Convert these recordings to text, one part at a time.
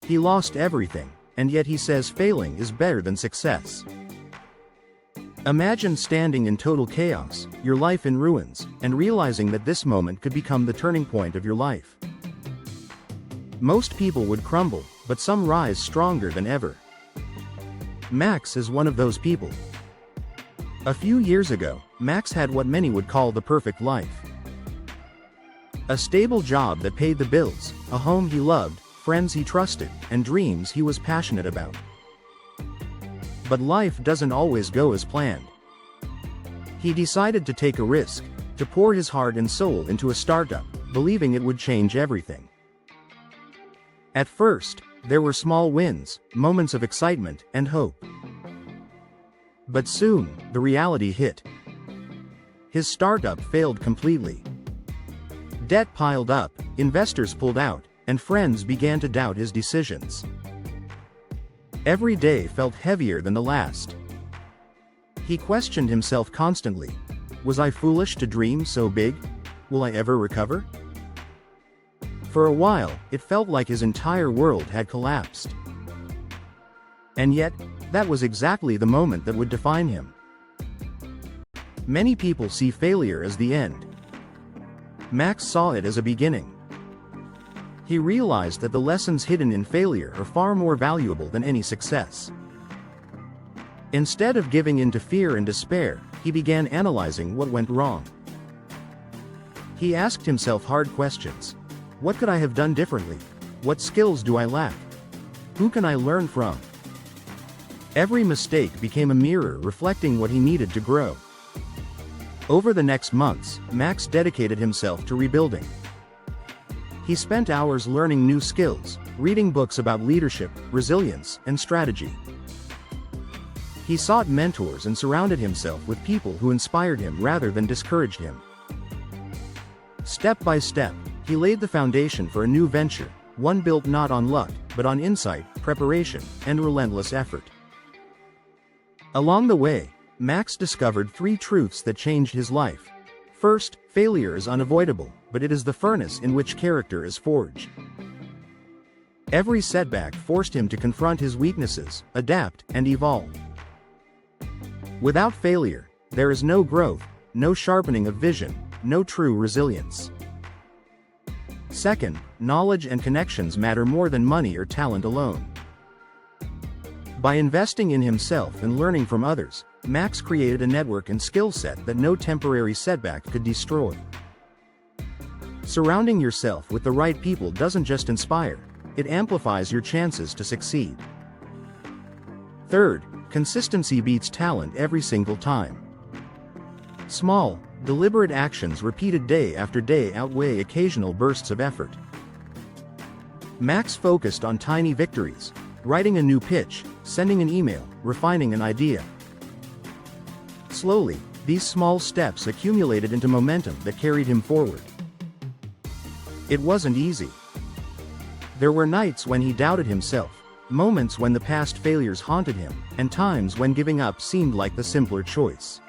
He lost everything, and yet he says failing is better than success. Imagine standing in total chaos, your life in ruins, and realizing that this moment could become the turning point of your life. Most people would crumble, but some rise stronger than ever. Max is one of those people. A few years ago, Max had what many would call the perfect life. A stable job that paid the bills, a home he loved, friends he trusted, and dreams he was passionate about. But life doesn't always go as planned. He decided to take a risk, to pour his heart and soul into a startup, believing it would change everything. At first, there were small wins, moments of excitement and hope. But soon, the reality hit. His startup failed completely. Debt piled up, investors pulled out, and friends began to doubt his decisions. Every day felt heavier than the last. He questioned himself constantly. Was I foolish to dream so big? Will I ever recover? For a while, it felt like his entire world had collapsed. And yet, that was exactly the moment that would define him. Many people see failure as the end. Max saw it as a beginning. He realized that the lessons hidden in failure are far more valuable than any success. Instead of giving in to fear and despair, he began analyzing what went wrong. He asked himself hard questions. What could I have done differently? What skills do I lack? Who can I learn from? Every mistake became a mirror reflecting what he needed to grow. Over the next months, Max dedicated himself to rebuilding. He spent hours learning new skills, reading books about leadership, resilience, and strategy. He sought mentors and surrounded himself with people who inspired him rather than discouraged him. Step by step, he laid the foundation for a new venture, one built not on luck, but on insight, preparation, and relentless effort. Along the way, Max discovered 3 truths that changed his life. First, failure is unavoidable, but it is the furnace in which character is forged. Every setback forced him to confront his weaknesses, adapt, and evolve. Without failure, there is no growth, no sharpening of vision, no true resilience. Second, knowledge and connections matter more than money or talent alone. By investing in himself and learning from others, Max created a network and skill set that no temporary setback could destroy. Surrounding yourself with the right people doesn't just inspire, it amplifies your chances to succeed. Third, consistency beats talent every single time. Small, deliberate actions repeated day after day outweigh occasional bursts of effort. Max focused on tiny victories, writing a new pitch, sending an email, refining an idea. Slowly, these small steps accumulated into momentum that carried him forward. It wasn't easy. There were nights when he doubted himself, moments when the past failures haunted him, and times when giving up seemed like the simpler choice.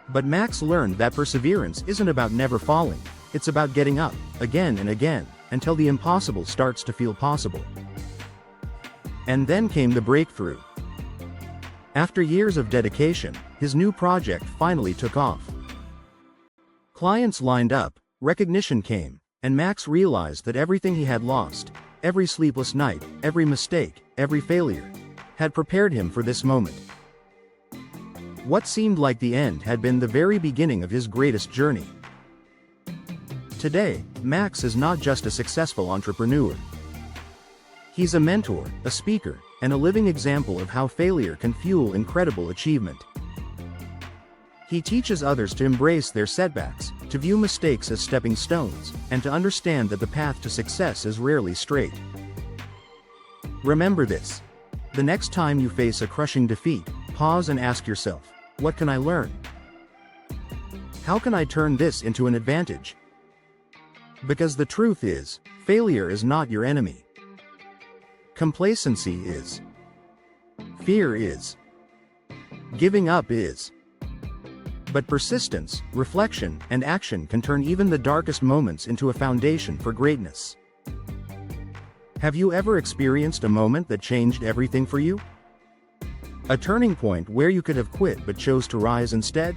But Max learned that perseverance isn't about never falling, it's about getting up, again and again, until the impossible starts to feel possible. And then came the breakthrough. After years of dedication, his new project finally took off. Clients lined up, recognition came, and Max realized that everything he had lost, every sleepless night, every mistake, every failure, had prepared him for this moment. What seemed like the end had been the very beginning of his greatest journey. Today, Max is not just a successful entrepreneur. He's a mentor, a speaker, and a living example of how failure can fuel incredible achievement. He teaches others to embrace their setbacks, to view mistakes as stepping stones, and to understand that the path to success is rarely straight. Remember this. The next time you face a crushing defeat, pause and ask yourself, what can I learn? How can I turn this into an advantage? Because the truth is, failure is not your enemy. Complacency is. Fear is. Giving up is. But persistence, reflection, and action can turn even the darkest moments into a foundation for greatness. Have you ever experienced a moment that changed everything for you? A turning point where you could have quit but chose to rise instead?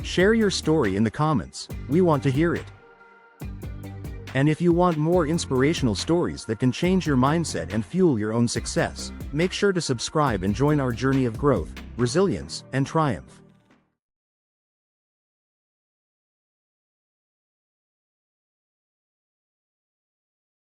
Share your story in the comments, we want to hear it. And if you want more inspirational stories that can change your mindset and fuel your own success, make sure to subscribe and join our journey of growth, resilience, and triumph.